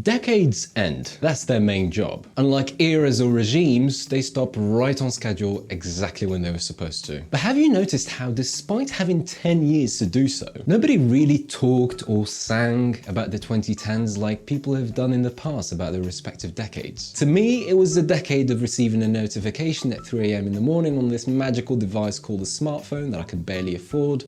Decades end, that's their main job. Unlike eras or regimes, they stop right on schedule exactly when they were supposed to. But have you noticed how despite having 10 years to do so, nobody really talked or sang about the 2010s like people have done in the past about their respective decades? To me, it was the decade of receiving a notification at 3 AM in the morning on this magical device called a smartphone that I could barely afford,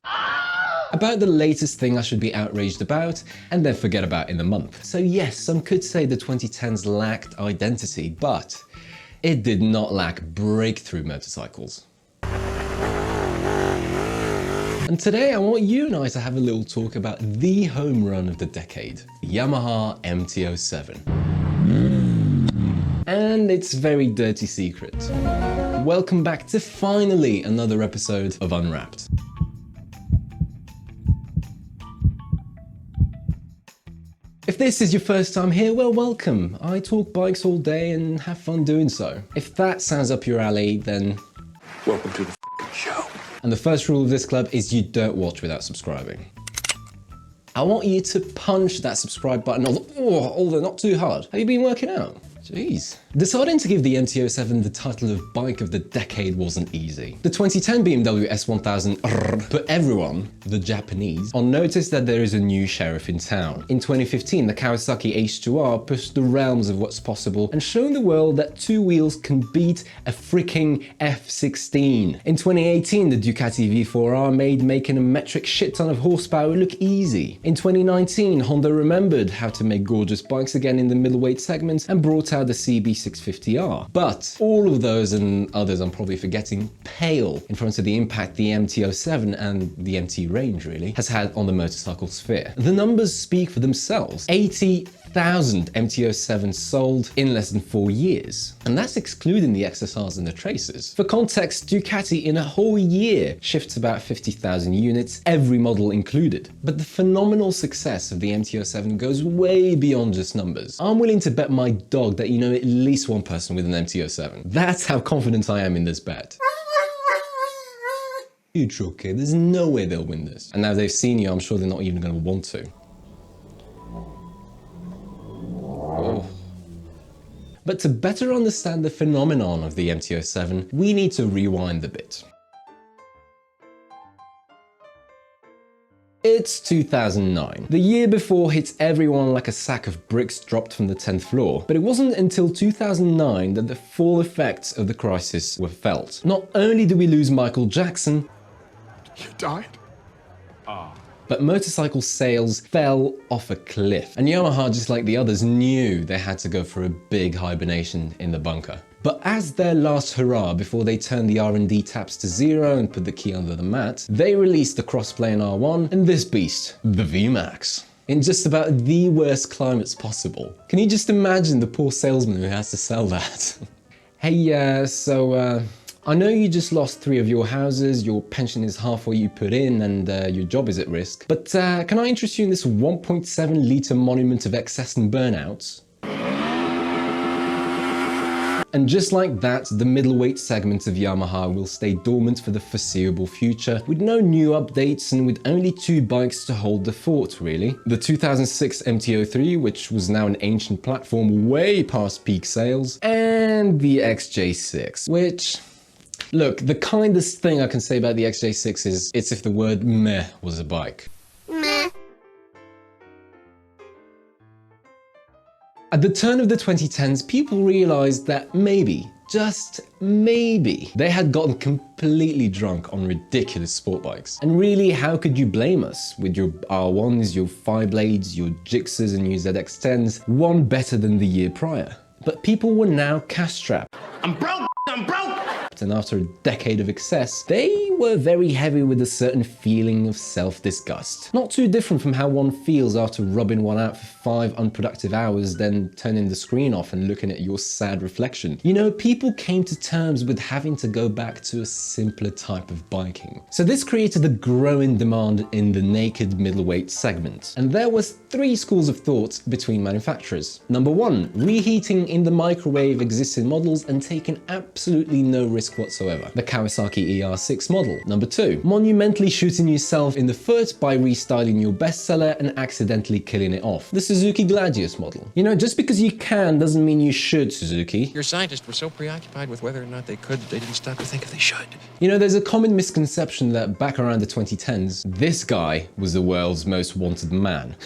about the latest thing I should be outraged about, and then forget about in a month. So yes, some could say the 2010s lacked identity, but it did not lack breakthrough motorcycles. And today I want you and I to have a little talk about the home run of the decade, the Yamaha MT-07. And its very dirty secret. Welcome back to finally another episode of Unwrapped. If this is your first time here, well, welcome. I talk bikes all day and have fun doing so. If that sounds up your alley, then welcome to the show. And the first rule of this club is you don't watch without subscribing. I want you to punch that subscribe button, although not too hard. Have you been working out? Jeez. Deciding to give the MT-07 the title of bike of the decade wasn't easy. The 2010 BMW S1000 put everyone, the Japanese, on notice that there is a new sheriff in town. In 2015, the Kawasaki H2R pushed the realms of what's possible and shown the world that two wheels can beat a freaking F16. In 2018, the Ducati V4R made making a metric shit ton of horsepower look easy. In 2019, Honda remembered how to make gorgeous bikes again in the middleweight segment and brought out the CB650R. But all of those and others I'm probably forgetting pale in front of the impact the MT-07 and the MT range really has had on the motorcycle sphere. The numbers speak for themselves. 80,000 MT-07s sold in less than 4 years. And that's excluding the XSRs and the Tracers. For context, Ducati in a whole year shifts about 50,000 units, every model included. But the phenomenal success of the MT-07 goes way beyond just numbers. I'm willing to bet my dog that you know at least one person with an MT-07. That's how confident I am in this bet. Neutral kid, there's no way they'll win this. And now they've seen you, I'm sure they're not even going to want to. Oh. But to better understand the phenomenon of the MT-07, we need to rewind a bit. It's 2009. The year before hits everyone like a sack of bricks dropped from the 10th floor. But it wasn't until 2009 that the full effects of the crisis were felt. Not only did we lose Michael Jackson, you died? but motorcycle sales fell off a cliff. And Yamaha, just like the others, knew they had to go for a big hibernation in the bunker. But as their last hurrah before they turned the R&D taps to zero and put the key under the mat, they released the crossplane R1 and this beast, the VMAX, in just about the worst climates possible. Can you just imagine the poor salesman who has to sell that? Hey, I know you just lost 3 of your houses, your pension is half what you put in, and your job is at risk. But can I interest you in this 1.7 litre monument of excess and burnouts? And just like that, the middleweight segment of Yamaha will stay dormant for the foreseeable future, with no new updates and with only 2 bikes to hold the fort, really. The 2006 MT-03, which was now an ancient platform way past peak sales, and the XJ6, which... Look, the kindest thing I can say about the XJ6 is it's if the word meh was a bike. Meh. At the turn of the 2010s, people realized that maybe, just maybe, they had gotten completely drunk on ridiculous sport bikes. And really, how could you blame us? With your R1s, your Fireblades, your Gixxers and your ZX10s, one better than the year prior. But people were now cash-strapped. I'm broke! I'm broke! And after a decade of excess, they were very heavy with a certain feeling of self-disgust. Not too different from how one feels after rubbing one out for 5 unproductive hours, then turning the screen off and looking at your sad reflection. You know, people came to terms with having to go back to a simpler type of biking. So this created a growing demand in the naked middleweight segment. And there was 3 schools of thought between manufacturers. Number 1, reheating in the microwave existing models and taking absolutely no risk whatsoever. The Kawasaki ER6 model model. Number 2, monumentally shooting yourself in the foot by restyling your bestseller and accidentally killing it off. The Suzuki Gladius model. You know, just because you can doesn't mean you should, Suzuki. Your scientists were so preoccupied with whether or not they could, they didn't stop to think if they should. You know, there's a common misconception that back around the 2010s, this guy was the world's most wanted man.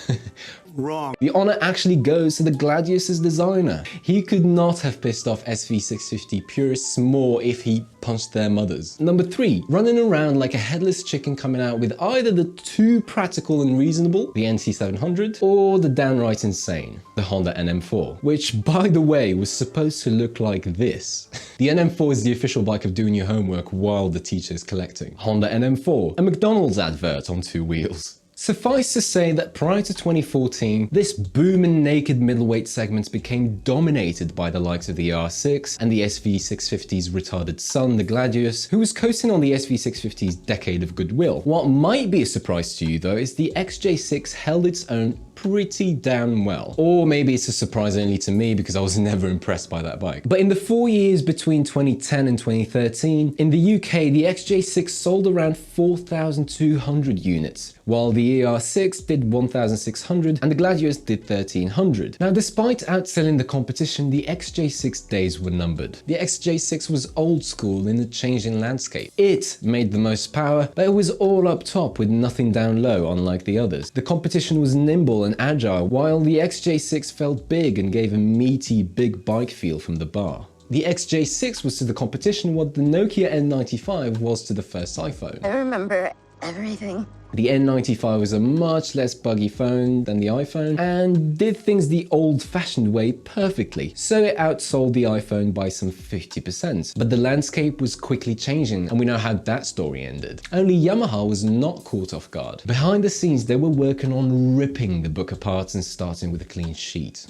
Wrong. The honor actually goes to the Gladius's designer. He could not have pissed off SV650 purists more if he punched their mothers. Number 3, running around like a headless chicken coming out with either the too practical and reasonable, the NT700, or the downright insane, the Honda NM4, which by the way was supposed to look like this. The NM4 is the official bike of doing your homework while the teacher is collecting. Honda NM4, a McDonald's advert on 2 wheels. Suffice to say that prior to 2014, this booming naked middleweight segment became dominated by the likes of the R6 and the SV650's retarded son, the Gladius, who was coasting on the SV650's decade of goodwill. What might be a surprise to you though is the XJ6 held its own pretty damn well. Or maybe it's a surprise only to me because I was never impressed by that bike. But in the 4 years between 2010 and 2013, in the UK, the XJ6 sold around 4,200 units, while the ER6 did 1,600 and the Gladius did 1,300. Now, despite outselling the competition, the XJ6 days were numbered. The XJ6 was old school in the changing landscape. It made the most power, but it was all up top with nothing down low, unlike the others. The competition was nimble and agile, while the XJ6 felt big and gave a meaty, big bike feel from the bar. The XJ6 was to the competition what the Nokia N95 was to the first iPhone. I remember everything. The N95 was a much less buggy phone than the iPhone and did things the old-fashioned way perfectly, so it outsold the iPhone by some 50%. But the landscape was quickly changing, and we know how that story ended. Only Yamaha was not caught off guard. Behind the scenes, they were working on ripping the book apart and starting with a clean sheet.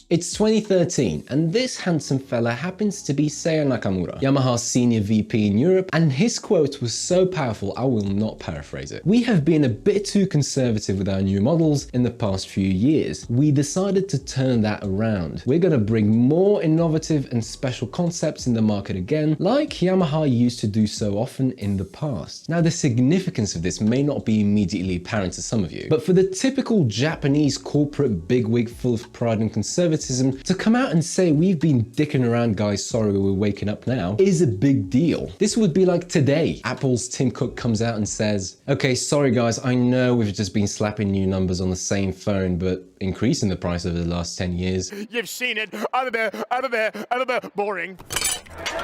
It's 2013, and this handsome fella happens to be Seiya Nakamura, Yamaha's senior VP in Europe, and his quote was so powerful I will not paraphrase it. "We have been a bit too conservative with our new models in the past few years. We decided to turn that around. We're gonna bring more innovative and special concepts in the market again, like Yamaha used to do so often in the past." Now, the significance of this may not be immediately apparent to some of you, but for the typical Japanese corporate bigwig full of pride and conservatism to come out and say we've been dicking around guys, sorry we're waking up now, is a big deal. This would be like today, Apple's Tim Cook comes out and says, okay, sorry guys, I know we've just been slapping new numbers on the same phone, but increasing the price over the last 10 years. You've seen it. Boring.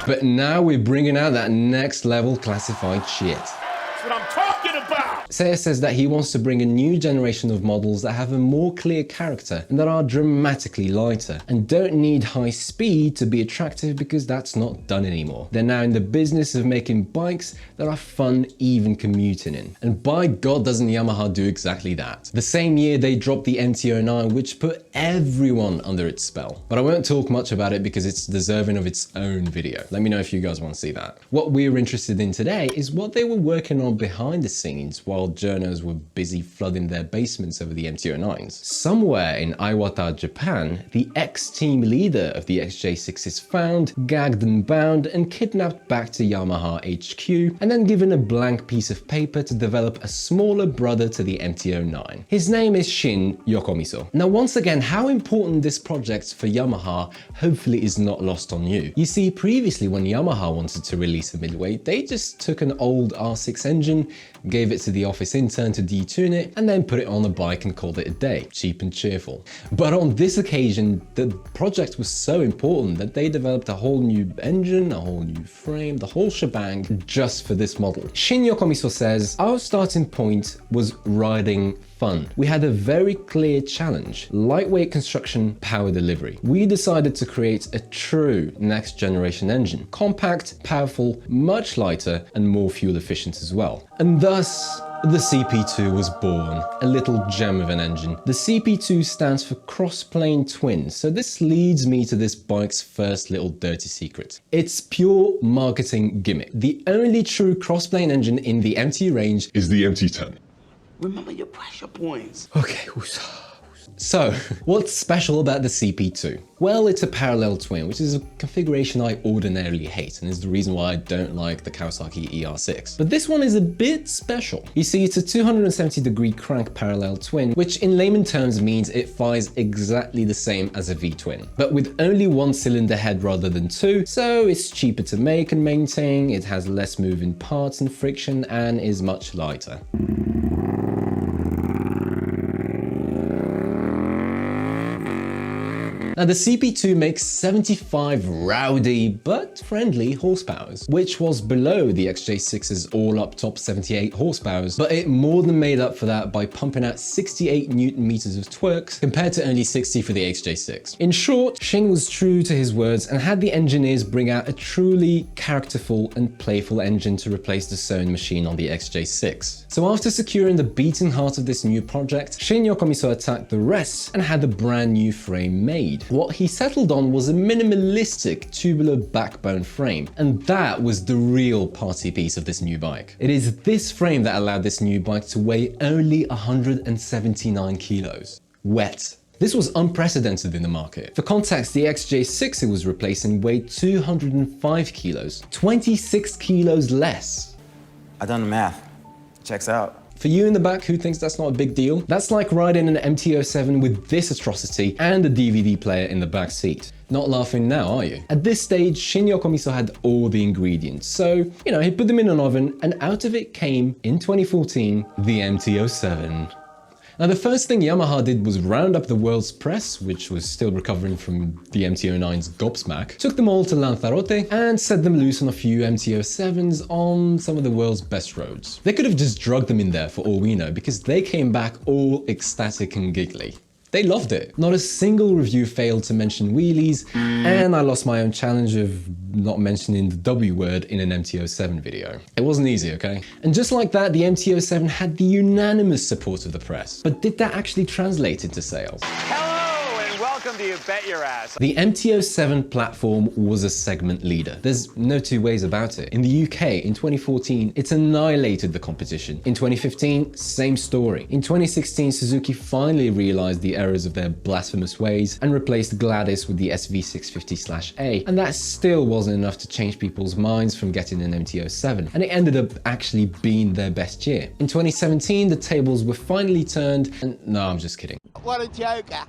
But now we're bringing out that next level classified shit. That's what I'm talking about. Seiya says that he wants to bring a new generation of models that have a more clear character and that are dramatically lighter and don't need high speed to be attractive because that's not done anymore. They're now in the business of making bikes that are fun even commuting in. And by God doesn't Yamaha do exactly that. The same year they dropped the MT-09, which put everyone under its spell. But I won't talk much about it because it's deserving of its own video. Let me know if you guys want to see that. What we're interested in today is what they were working on behind the scenes while journos were busy flooding their basements over the MT-09s. Somewhere in Iwata, Japan, the ex-team leader of the XJ6 is found, gagged and bound, and kidnapped back to Yamaha HQ, and then given a blank piece of paper to develop a smaller brother to the MT-09. His name is Shin Yokomiso. Now, once again, how important this project for Yamaha hopefully is not lost on you. You see, previously when Yamaha wanted to release a middleweight, they just took an old R6 engine, gave it to the office intern to detune it, and then put it on a bike and called it a day. Cheap and cheerful. But on this occasion, the project was so important that they developed a whole new engine, a whole new frame, the whole shebang just for this model. Shin Yokomiso says, our starting point was riding fun. We had a very clear challenge: lightweight construction, power delivery. We decided to create a true next generation engine. Compact, powerful, much lighter, and more fuel efficient as well. And thus, the CP2 was born, a little gem of an engine. The CP2 stands for cross-plane twin, so this leads me to this bike's first little dirty secret. It's pure marketing gimmick. The only true cross-plane engine in the MT range is the MT-10. Remember your pressure points. Okay, So, what's special about the CP2? Well, it's a parallel twin, which is a configuration I ordinarily hate and is the reason why I don't like the Kawasaki ER6. But this one is a bit special. You see, it's a 270-degree crank parallel twin, which in layman terms means it fires exactly the same as a V-twin, but with only one cylinder head rather than two, so it's cheaper to make and maintain, it has less moving parts and friction, and is much lighter. Now the CP2 makes 75 rowdy but friendly horsepowers, which was below the XJ6's all-up top 78 horsepowers, but it more than made up for that by pumping out 68 Newton meters of twerks compared to only 60 for the XJ6. In short, Shin was true to his words and had the engineers bring out a truly characterful and playful engine to replace the sewn machine on the XJ6. So after securing the beating heart of this new project, Shin Yokomiso attacked the rest and had a brand new frame made. What he settled on was a minimalistic tubular backbone frame, and that was the real party piece of this new bike. It is this frame that allowed this new bike to weigh only 179 kilos. Wet. This was unprecedented in the market. For context, the XJ6 it was replacing weighed 205 kilos, 26 kilos less. I done the math. Checks out. For you in the back who thinks that's not a big deal, that's like riding an MT-07 with this atrocity and a DVD player in the back seat. Not laughing now, are you? At this stage, Shin Yokomiso had all the ingredients, so, he put them in an oven, and out of it came, in 2014, the MT-07. Now, the first thing Yamaha did was round up the world's press, which was still recovering from the MT-09's gobsmack, took them all to Lanzarote and set them loose on a few MT-07s on some of the world's best roads. They could have just drugged them in there for all we know, because they came back all ecstatic and giggly. They loved it. Not a single review failed to mention wheelies, and I lost my own challenge of not mentioning the W word in an MT-07 video. It wasn't easy, okay? And just like that, the MT-07 had the unanimous support of the press. But did that actually translate into sales? Hello and welcome to You Bet Your Ass. The MT-07 platform was a segment leader. There's no two ways about it. In the UK, in 2014, it annihilated the competition. In 2015, same story. In 2016, Suzuki finally realized the errors of their blasphemous ways and replaced Gladys with the SV650/A, and that still wasn't enough to change people's minds from getting an MT-07, and it ended up actually being their best year. In 2017, the tables were finally turned, and no, I'm just kidding. What a joker.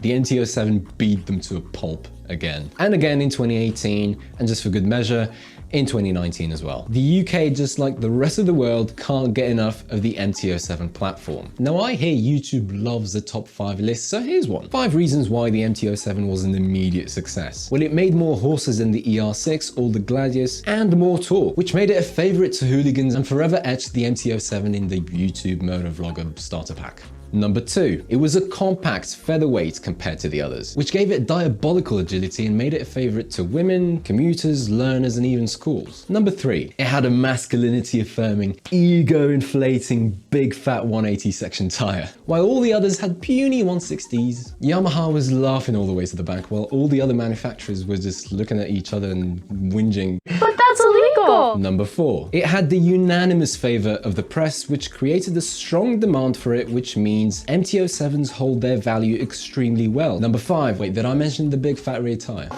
The MT-07 beat them to a pulp again. And again in 2018, and just for good measure, in 2019 as well. The UK, just like the rest of the world, can't get enough of the MT-07 platform. Now I hear YouTube loves the top 5 list, so here's one. 5 reasons why the MT-07 was an immediate success. Well, it made more horses than the ER6 or the Gladius, and more torque, which made it a favorite to hooligans and forever etched the MT-07 in the YouTube motor vlogger starter pack. Number 2, it was a compact featherweight compared to the others, which gave it diabolical agility and made it a favorite to women, commuters, learners, and even schools. Number 3, it had a masculinity affirming, ego inflating, big fat 180 section tire, while all the others had puny 160s. Yamaha was laughing all the way to the bank, while all the other manufacturers were just looking at each other and whinging. But that's illegal! Number 4, it had the unanimous favor of the press, which created a strong demand for it, which means MT-07s hold their value extremely well. Number 5, wait, did I mention the big fat rear tire?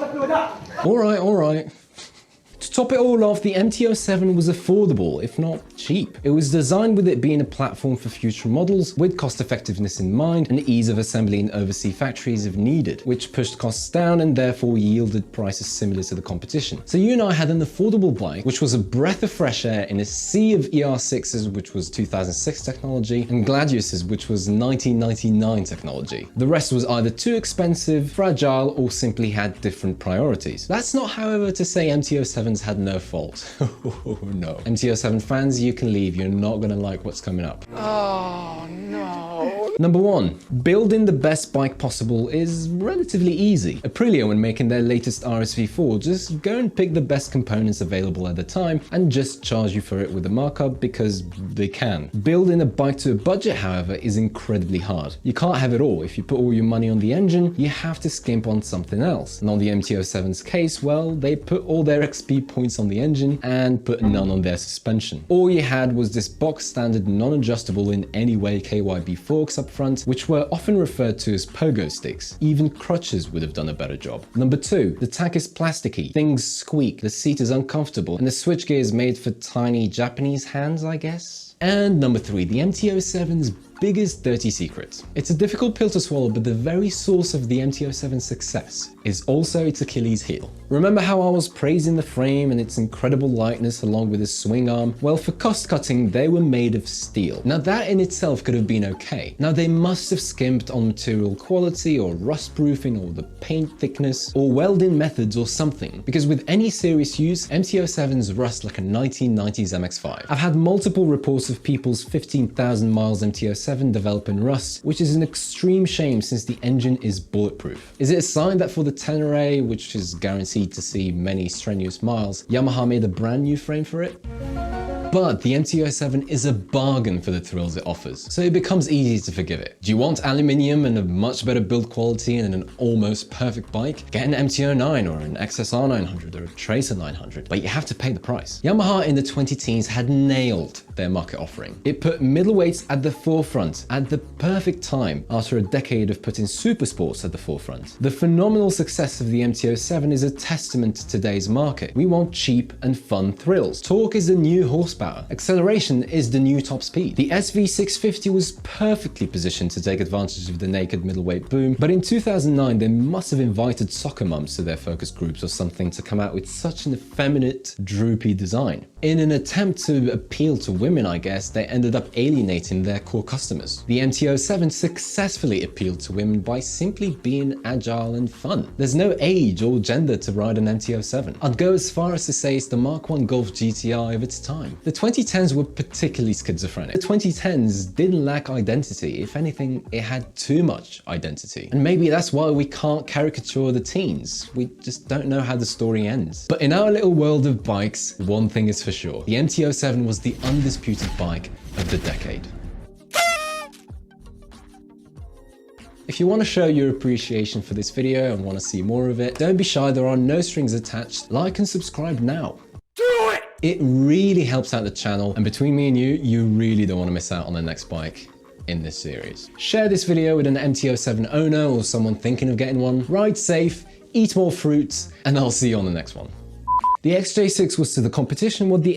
All right. To top it all off, the MT-07 was affordable, if not cheap. It was designed with it being a platform for future models, with cost effectiveness in mind and ease of assembly in overseas factories if needed, which pushed costs down and therefore yielded prices similar to the competition. So you and I had an affordable bike, which was a breath of fresh air in a sea of ER6s, which was 2006 technology, and Gladiuses, which was 1999 technology. The rest was either too expensive, fragile, or simply had different priorities. That's not, however, to say MT-07s had no fault. Oh no. MT-07 fans, you can leave. You're not gonna like what's coming up. Oh no. Number 1, building the best bike possible is relatively easy. Aprilia, when making their latest RSV4, just go and pick the best components available at the time and just charge you for it with a markup because they can. Building a bike to a budget, however, is incredibly hard. You can't have it all. If you put all your money on the engine, you have to skimp on something else. And on the MT-07's case, well, they put all their XP points on the engine and put none on their suspension. All you had was this box standard non-adjustable in any way KYB forks up up front, which were often referred to as pogo sticks. Even crutches would have done a better job. Number 2, the tack is plasticky. Things squeak, the seat is uncomfortable, and the switchgear is made for tiny Japanese hands, I guess? And number 3, the MT-07's biggest dirty secret. It's a difficult pill to swallow, but the very source of the MT-07's success is also its Achilles heel. Remember how I was praising the frame and its incredible lightness along with its swing arm? Well, for cost cutting, they were made of steel. Now that in itself could have been okay. Now they must have skimped on material quality or rust proofing or the paint thickness or welding methods or something, because with any serious use, MT-07s rust like a 1990s MX-5. I've had multiple reports of people's 15,000 miles MT-07 develop in rust, which is an extreme shame since the engine is bulletproof. Is it a sign that for the Tenere, which is guaranteed to see many strenuous miles, Yamaha made a brand new frame for it? But the MT-07 is a bargain for the thrills it offers, so it becomes easy to forgive it. Do you want aluminium and a much better build quality and an almost perfect bike? Get an MT-09 or an XSR 900 or a Tracer 900, but you have to pay the price. Yamaha in the 2010s had nailed their market offering. It put middleweights at the forefront at the perfect time after a decade of putting super sports at the forefront. The phenomenal success of the MT-07 is a testament to today's market. We want cheap and fun thrills. Torque is the new horsepower. Acceleration is the new top speed. The SV650 was perfectly positioned to take advantage of the naked middleweight boom, but in 2009 they must have invited soccer mums to their focus groups or something to come out with such an effeminate, droopy design. In an attempt to appeal to women, I guess, they ended up alienating their core customers. The MT-07 successfully appealed to women by simply being agile and fun. There's no age or gender to ride an MT-07. I'd go as far as to say it's the Mark I Golf GTR of its time. The 2010s were particularly schizophrenic. The 2010s didn't lack identity. If anything, it had too much identity. And maybe that's why we can't caricature the teens. We just don't know how the story ends. But in our little world of bikes, one thing is for sure. The MT-07 was the undisputed bike of the decade. If you want to show your appreciation for this video and want to see more of it, don't be shy, there are no strings attached. Like and subscribe now. It really helps out the channel, and between me and you really don't want to miss out on the next bike in this series. Share this video with an MT-07 owner or someone thinking of getting one. Ride safe, eat more fruits, and I'll see you on the next one. The XJ6 was to the competition what the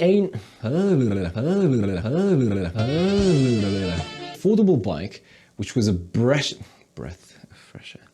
affordable bike, which was a breath of fresh air.